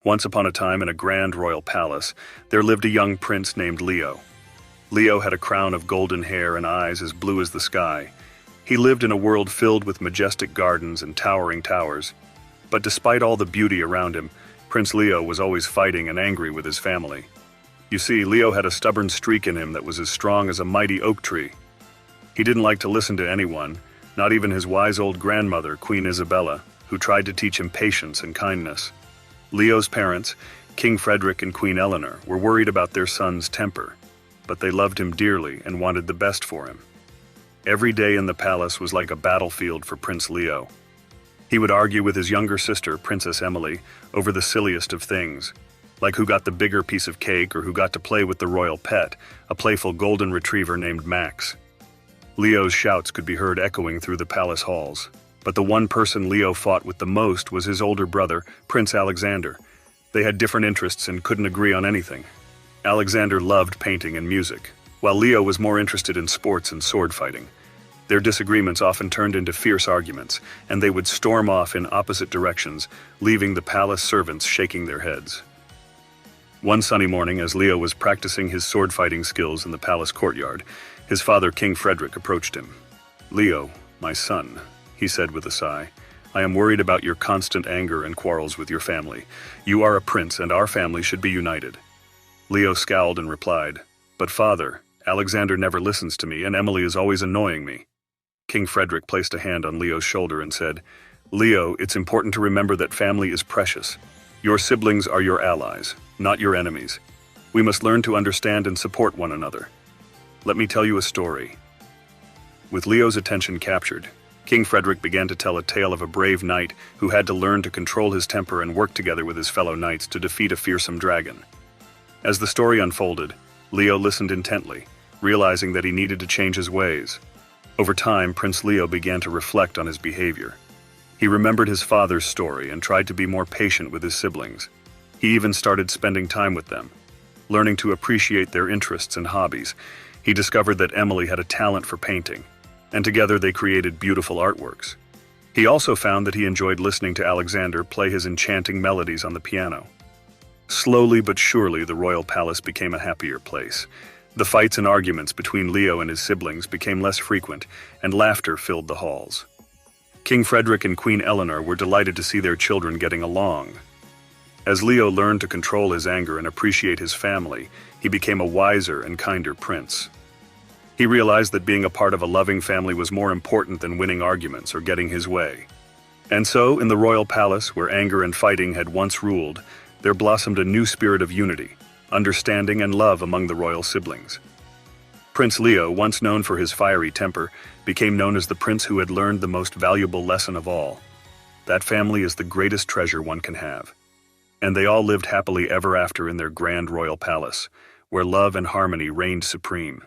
Once upon a time in a grand royal palace, there lived a young prince named Leo. Leo had a crown of golden hair and eyes as blue as the sky. He lived in a world filled with majestic gardens and towering towers. But despite all the beauty around him, Prince Leo was always fighting and angry with his family. You see, Leo had a stubborn streak in him that was as strong as a mighty oak tree. He didn't like to listen to anyone, not even his wise old grandmother, Queen Isabella, who tried to teach him patience and kindness. Leo's parents, King Frederick and Queen Eleanor, were worried about their son's temper, but they loved him dearly and wanted the best for him. Every day in the palace was like a battlefield for Prince Leo. He would argue with his younger sister, Princess Emily, over the silliest of things, like who got the bigger piece of cake or who got to play with the royal pet, a playful golden retriever named Max. Leo's shouts could be heard echoing through the palace halls, but the one person Leo fought with the most was his older brother, Prince Alexander. They had different interests and couldn't agree on anything. Alexander loved painting and music, while Leo was more interested in sports and sword fighting. Their disagreements often turned into fierce arguments, and they would storm off in opposite directions, leaving the palace servants shaking their heads. One sunny morning, as Leo was practicing his sword fighting skills in the palace courtyard, his father, King Frederick, approached him. "Leo, my son," he said with a sigh, "I am worried about your constant anger and quarrels with your family. You are a prince, and our family should be united." Leo scowled and replied, "But father, Alexander never listens to me, and Emily is always annoying me." King Frederick placed a hand on Leo's shoulder and said, "Leo, it's important to remember that family is precious. Your siblings are your allies, not your enemies. We must learn to understand and support one another. Let me tell you a story." With Leo's attention captured, King Frederick began to tell a tale of a brave knight who had to learn to control his temper and work together with his fellow knights to defeat a fearsome dragon. As the story unfolded, Leo listened intently, realizing that he needed to change his ways. Over time, Prince Leo began to reflect on his behavior. He remembered his father's story and tried to be more patient with his siblings. He even started spending time with them, learning to appreciate their interests and hobbies. He discovered that Emily had a talent for painting, and together they created beautiful artworks. He also found that he enjoyed listening to Alexander play his enchanting melodies on the piano. Slowly but surely, the royal palace became a happier place. The fights and arguments between Leo and his siblings became less frequent, and laughter filled the halls. King Frederick and Queen Eleanor were delighted to see their children getting along. As Leo learned to control his anger and appreciate his family, he became a wiser and kinder prince. He realized that being a part of a loving family was more important than winning arguments or getting his way. And so, in the royal palace, where anger and fighting had once ruled, there blossomed a new spirit of unity, understanding and love among the royal siblings. Prince Leo, once known for his fiery temper, became known as the prince who had learned the most valuable lesson of all. That family is the greatest treasure one can have. And they all lived happily ever after in their grand royal palace, where love and harmony reigned supreme.